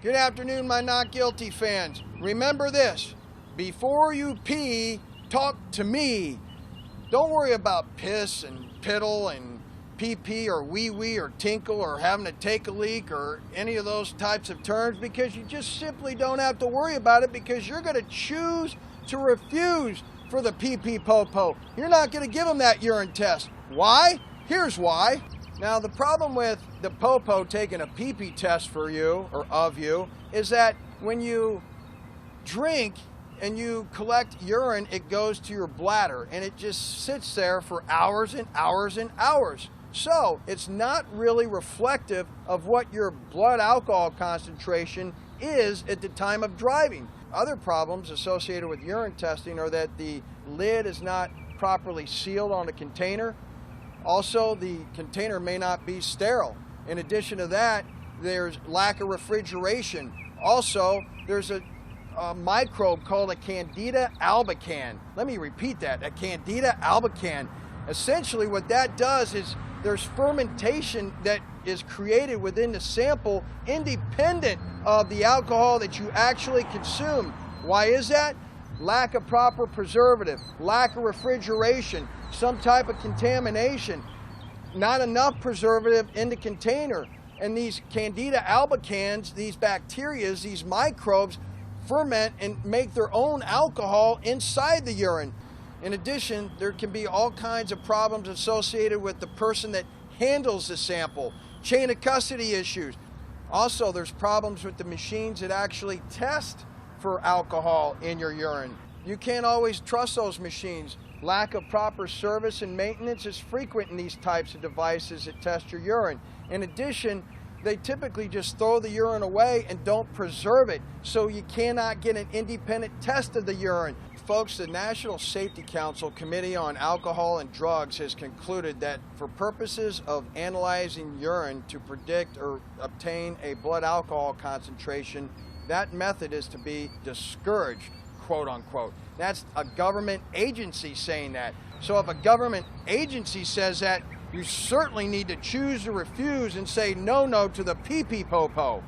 Good afternoon, my not guilty fans. Remember this, before you pee, talk to me. Don't worry about piss and piddle and pee-pee or wee-wee or tinkle or having to take a leak or any of those types of terms, because you just simply don't have to worry about it, because you're going to choose to refuse for the pee-pee po-po. You're not going to give them that urine test. Why? Here's why. Now, the problem with the po-po taking a pee-pee test for you or of you is that when you drink and you collect urine, it goes to your bladder and it just sits there for hours and hours and hours. So it's not really reflective of what your blood alcohol concentration is at the time of driving. Other problems associated with urine testing are that the lid is not properly sealed on the container. Also, the container may not be sterile. In addition to that, there's lack of refrigeration. Also, there's a microbe called a Candida albicans. Let me repeat that, a Candida albicans. Essentially what that does is there's fermentation that is created within the sample independent of the alcohol that you actually consume. Why is that? Lack of proper preservative, lack of refrigeration, some type of contamination, not enough preservative in the container. And these Candida albicans, these bacteria, these microbes, ferment and make their own alcohol inside the urine. In addition, there can be all kinds of problems associated with the person that handles the sample, chain of custody issues. Also, there's problems with the machines that actually test for alcohol in your urine. You can't always trust those machines. Lack of proper service and maintenance is frequent in these types of devices that test your urine. In addition, they typically just throw the urine away and don't preserve it, so you cannot get an independent test of the urine. Folks, the National Safety Council Committee on Alcohol and Drugs has concluded that for purposes of analyzing urine to predict or obtain a blood alcohol concentration, that method is to be discouraged, quote unquote. That's a government agency saying that. So if a government agency says that, you certainly need to choose to refuse and say no to the pee-pee po-po.